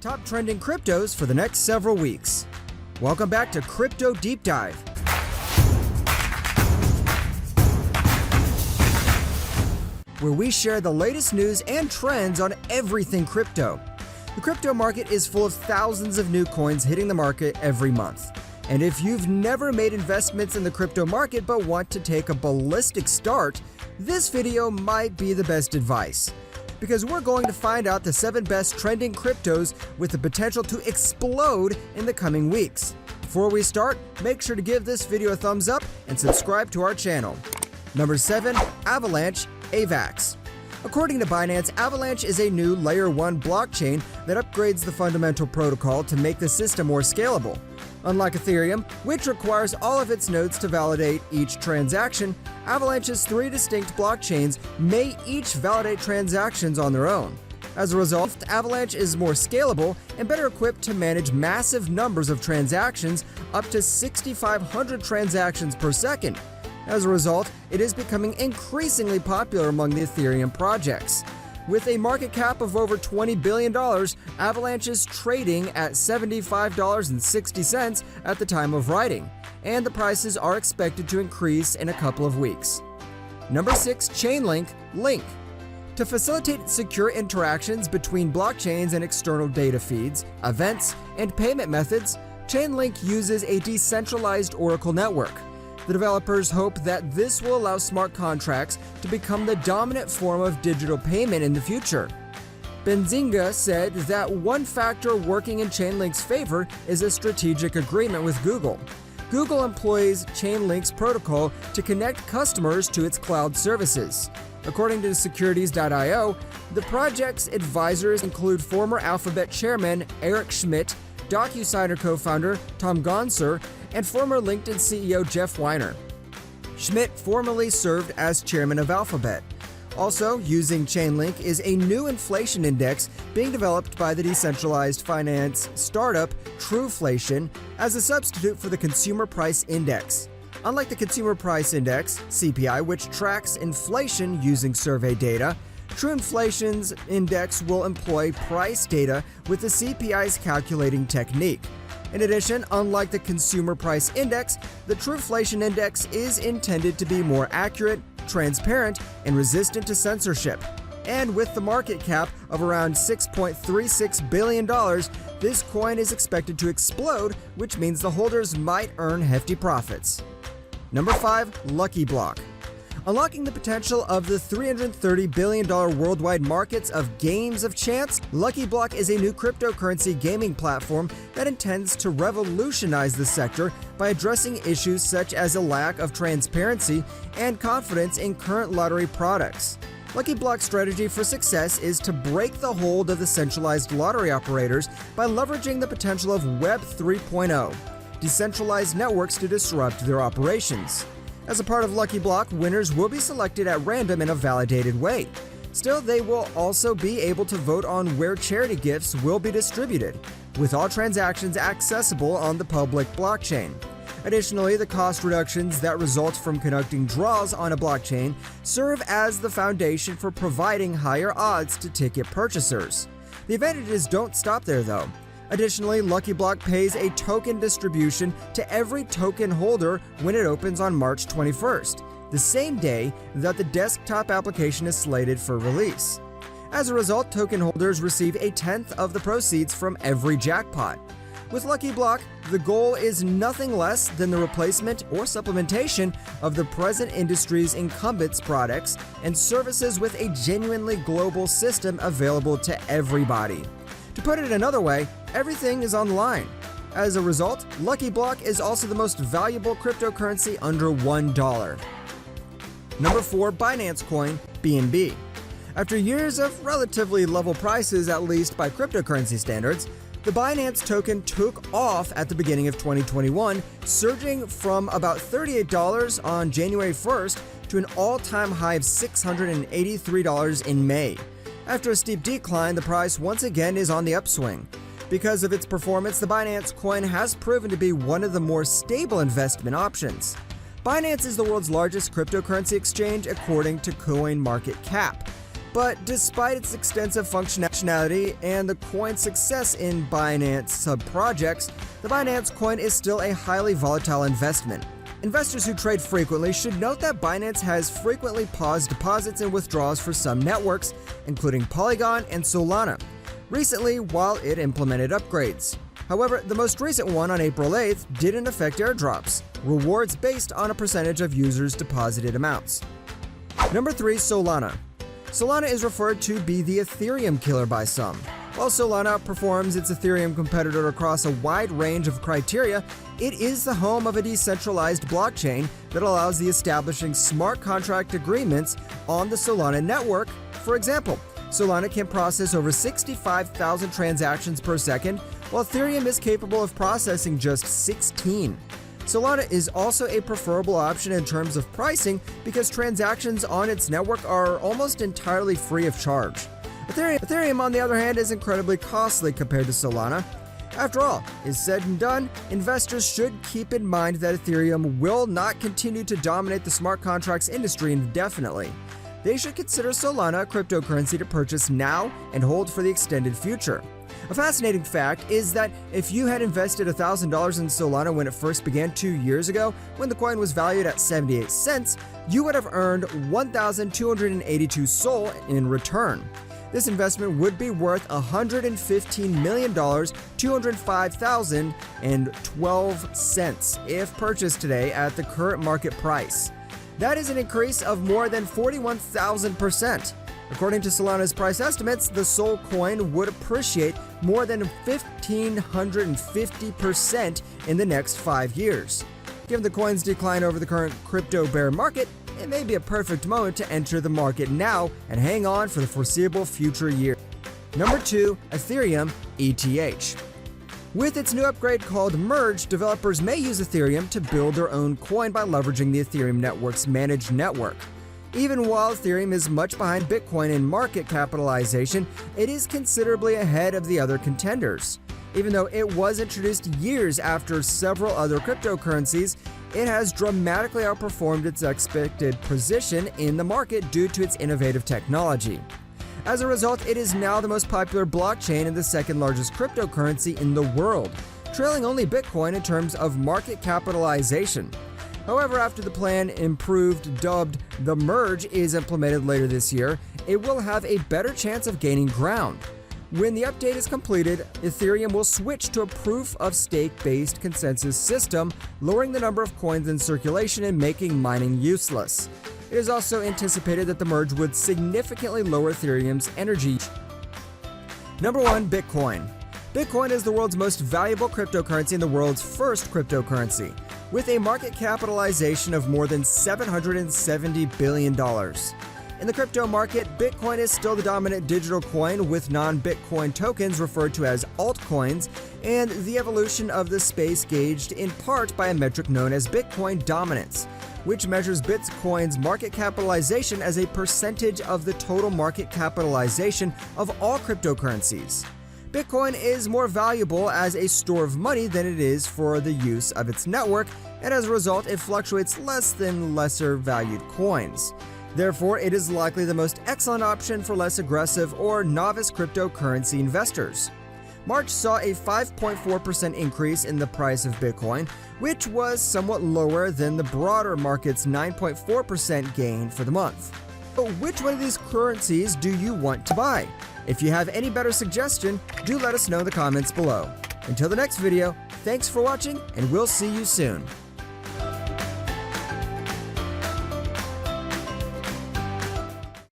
Top trending cryptos for the next several weeks. Welcome back to Crypto Deep Dive. Where we share the latest news and trends on everything crypto. The crypto market is full of thousands of new coins hitting the market every month. And if you've never made investments in the crypto market but want to take a ballistic start, this video might be the best advice. Because we're going to find out the 7 best trending cryptos with the potential to explode in the coming weeks. Before we start, make sure to give this video a thumbs up and subscribe to our channel. Number 7. Avalanche, AVAX. According to Binance, Avalanche is a new Layer 1 blockchain that upgrades the fundamental protocol to make the system more scalable. Unlike Ethereum, which requires all of its nodes to validate each transaction, Avalanche's 3 distinct blockchains may each validate transactions on their own. As a result, Avalanche is more scalable and better equipped to manage massive numbers of transactions, up to 6,500 transactions per second. As a result, it is becoming increasingly popular among the Ethereum projects. With a market cap of over $20 billion, Avalanche is trading at $75.60 at the time of writing, and the prices are expected to increase in a couple of weeks. Number 6. Chainlink, Link. To facilitate secure interactions between blockchains and external data feeds, events, and payment methods, Chainlink uses a decentralized Oracle network. The developers hope that this will allow smart contracts to become the dominant form of digital payment in the future. Benzinga said that one factor working in Chainlink's favor is a strategic agreement with Google. Google employs Chainlink's protocol to connect customers to its cloud services. According to Securities.io, the project's advisors include former Alphabet chairman Eric Schmidt, DocuSigner co-founder Tom Gonser, and former LinkedIn CEO Jeff Weiner. Schmidt formerly served as chairman of Alphabet. Also using Chainlink is a new inflation index being developed by the decentralized finance startup Trueflation as a substitute for the Consumer Price Index. Unlike the Consumer Price Index, CPI, which tracks inflation using survey data, Trueflation's index will employ price data with the CPI's calculating technique. In addition, unlike the Consumer Price Index, the Trueflation Index is intended to be more accurate, transparent, and resistant to censorship. And with the market cap of around $6.36 billion, this coin is expected to explode, which means the holders might earn hefty profits. Number 5. Lucky Block. Unlocking the potential of the $330 billion worldwide markets of games of chance, Lucky Block is a new cryptocurrency gaming platform that intends to revolutionize the sector by addressing issues such as a lack of transparency and confidence in current lottery products. Lucky Block's strategy for success is to break the hold of the centralized lottery operators by leveraging the potential of Web 3.0, decentralized networks to disrupt their operations. As a part of Lucky Block, winners will be selected at random in a validated way. Still, they will also be able to vote on where charity gifts will be distributed, with all transactions accessible on the public blockchain. Additionally, the cost reductions that result from conducting draws on a blockchain serve as the foundation for providing higher odds to ticket purchasers. The advantages don't stop there, though. Additionally, Lucky Block pays a token distribution to every token holder when it opens on March 21st, the same day that the desktop application is slated for release. As a result, token holders receive a tenth of the proceeds from every jackpot. With Lucky Block, the goal is nothing less than the replacement or supplementation of the present industry's incumbents products and services with a genuinely global system available to everybody. To put it another way, everything is on the line. As a result, Lucky Block is also the most valuable cryptocurrency under $1. Number 4. Binance Coin, BNB. After years of relatively level prices, at least by cryptocurrency standards, the Binance token took off at the beginning of 2021, surging from about $38 on January 1st to an all-time high of $683 in May. After a steep decline, the price once again is on the upswing. Because of its performance, the Binance Coin has proven to be one of the more stable investment options. Binance is the world's largest cryptocurrency exchange according to CoinMarketCap. But despite its extensive functionality and the coin's success in Binance sub-projects, the Binance Coin is still a highly volatile investment. Investors who trade frequently should note that Binance has frequently paused deposits and withdrawals for some networks, including Polygon and Solana, recently while it implemented upgrades. However, the most recent one on April 8th didn't affect airdrops, rewards based on a percentage of users' deposited amounts. Number 3. Solana. Solana is referred to be the Ethereum killer by some. While Solana outperforms its Ethereum competitor across a wide range of criteria, it is the home of a decentralized blockchain that allows the establishing smart contract agreements on the Solana network. For example, Solana can process over 65,000 transactions per second, while Ethereum is capable of processing just 16. Solana is also a preferable option in terms of pricing because transactions on its network are almost entirely free of charge. Ethereum, on the other hand, is incredibly costly compared to Solana. After all is said and done, investors should keep in mind that Ethereum will not continue to dominate the smart contracts industry indefinitely. They should consider Solana a cryptocurrency to purchase now and hold for the extended future. A fascinating fact is that if you had invested $1,000 in Solana when it first began 2 years ago, when the coin was valued at 78 cents, you would have earned 1,282 SOL in return. This investment would be worth $115 million, 205,012 cents if purchased today at the current market price. That is an increase of more than 41,000%. According to Solana's price estimates, the SOL coin would appreciate more than 1,550% in the next 5 years. Given the coin's decline over the current crypto bear market, it may be a perfect moment to enter the market now and hang on for the foreseeable future year. Number 2. Ethereum ETH. With its new upgrade called Merge, developers may use Ethereum to build their own coin by leveraging the Ethereum network's managed network. Even while Ethereum is much behind Bitcoin in market capitalization, it is considerably ahead of the other contenders. Even though it was introduced years after several other cryptocurrencies, it has dramatically outperformed its expected position in the market due to its innovative technology. As a result, it is now the most popular blockchain and the second largest cryptocurrency in the world, trailing only Bitcoin in terms of market capitalization. However, after the plan dubbed the Merge is implemented later this year, it will have a better chance of gaining ground. When the update is completed, Ethereum will switch to a proof-of-stake-based consensus system, lowering the number of coins in circulation and making mining useless. It is also anticipated that the Merge would significantly lower Ethereum's energy. Number 1. Bitcoin. Bitcoin is the world's most valuable cryptocurrency and the world's first cryptocurrency, with a market capitalization of more than $770 billion. In the crypto market, Bitcoin is still the dominant digital coin, with non-Bitcoin tokens referred to as altcoins, and the evolution of the space gauged in part by a metric known as Bitcoin dominance, which measures Bitcoin's market capitalization as a percentage of the total market capitalization of all cryptocurrencies. Bitcoin is more valuable as a store of money than it is for the use of its network, and as a result, it fluctuates less than lesser valued coins. Therefore, it is likely the most excellent option for less aggressive or novice cryptocurrency investors. March saw a 5.4% increase in the price of Bitcoin, which was somewhat lower than the broader market's 9.4% gain for the month. So which one of these currencies do you want to buy? If you have any better suggestion, do let us know in the comments below. Until the next video, thanks for watching, and we'll see you soon.